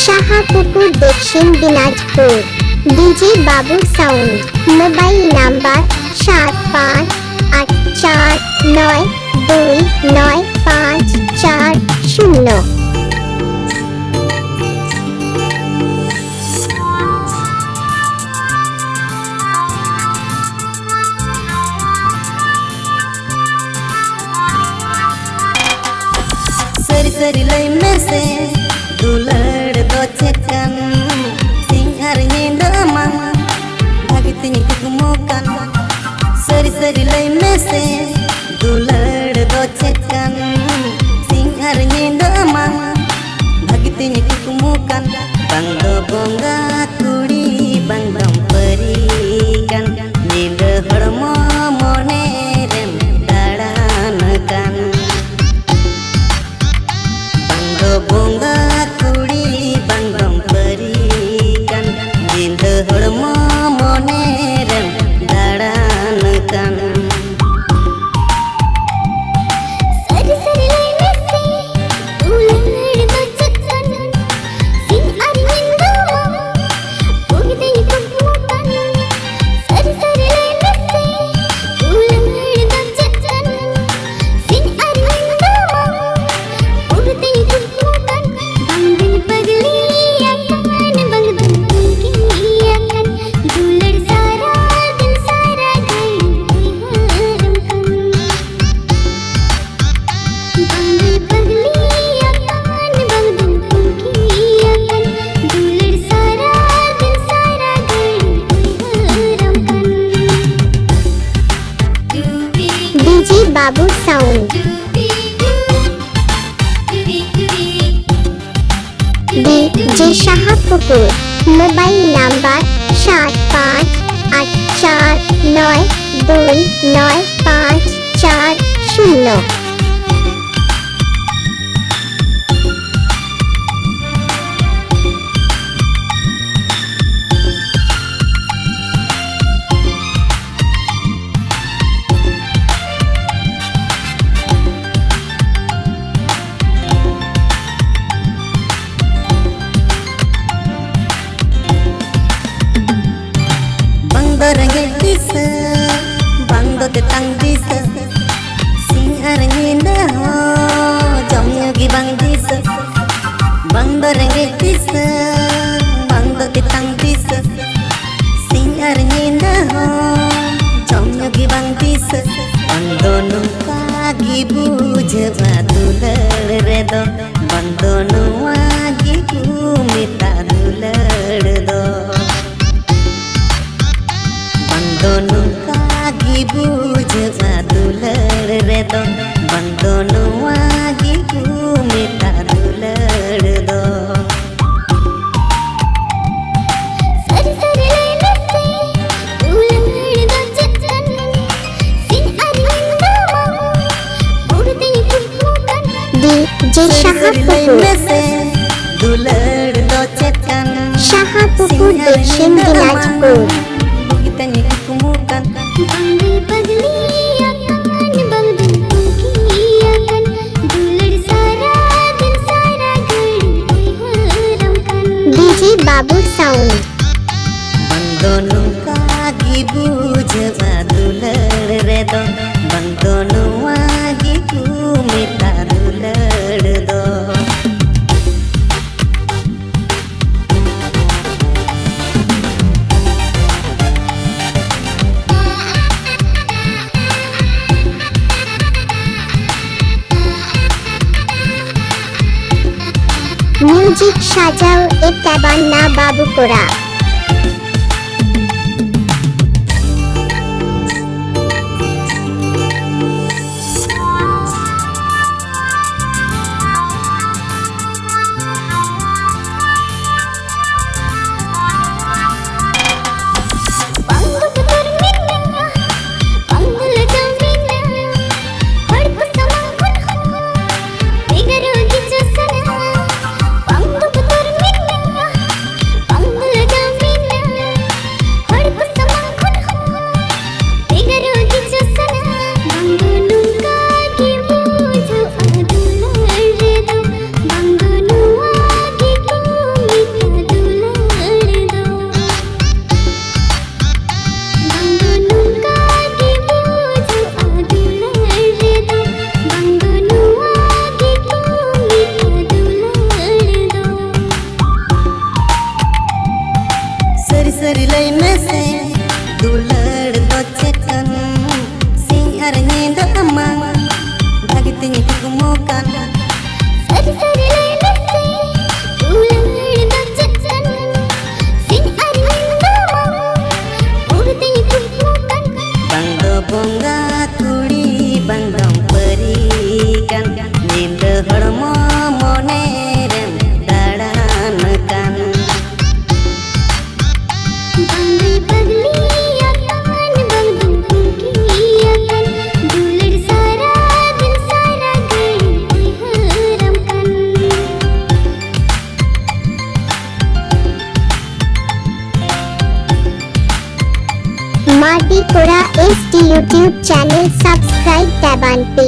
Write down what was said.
शाहपुकुर दक्षिण Dinajpur. DJ Babu sound. Mobile number 7584929540। सरी सरी लाई मेसे दुलड़ दो चेकन सिंगार हिंदमा भागितिन कुकमुकन। सरी सरी लाई मेसे दुलड़ दो चेकन सिंगार हिंदमा भागितिन कुकमुकन। बंदो बोंगा कुड़ी बंदम परिकन नींद हड़मो मोने रेम दाड़ान कन। बोंगा कुड़ी बंगम परिकन जिंद हड़मो मोने रेम दाड़ान कन। सरी सरी लाई मेसे दुलड़ दो चेकन सिंगार हिंदमा भागितिन कुकमुकन। सरी सरी लाई मेसे दुलड़ दो चेकन सिंगार हिंदमा भागितिन कुकमुकन। बंदन पगली अकन बंदन की अकन दुलड़ सारा दिन सारा घर हरम कन। बंदन पगली अकन बंदन की अकन दुलड़ सारा दिन सारा घर हरम कन। DJ Babu sound. DJ Shahpukur. Mobile number 7584929540। बंदो रंगे दिस बंदो ते तंग दिस सिंगार हिंद हो जमयोगी बंग दिस। बंदो रंगे दिस बंदो ते तंग दिस सिंगार हिंद हो जमयोगी बंग दिस। बंदो नुका गी बुझवा दुलड़ रे दो बंदो नुआ गी मिता दुलड़ दो। बंदो नुका गी बुझवा दुलड़ रे दो बंदो नुआ गी मिता दुलड़ दो। सरी सरी लाई मेसे दुलड़ दो चेकन सिंगार हिंदमा भागितिन कुकमुकन। डीजे शाहपुकुर। दुलड़ दो चेकन शाहपुकुर दक्षिण दिनाजपुर। भागितिन कुकमुकन। बंदन पगली अकन बंदन की अकन दुलड़ सारा दिन सारा घर हरम कन। DJ Babu sound. बंदो नुका गी बुझवा दुलड़ रे दो बंदो नुआ गी मिता दुलड़ दो। মিউজিক সাজাও এ তাবান্না বাবু কোরা। बंदो कुड़ी बंदम परी कान नींद हड़मो मोने रेम दाड़ान कान बंगई पगली अकान बंगम कुकी अकान दुलड़ सारा दिन सारा घड़ी हरम कन माटी कोड़ा एसटी यूट्यूब चैनल सब्सक्राइब ताबान पे।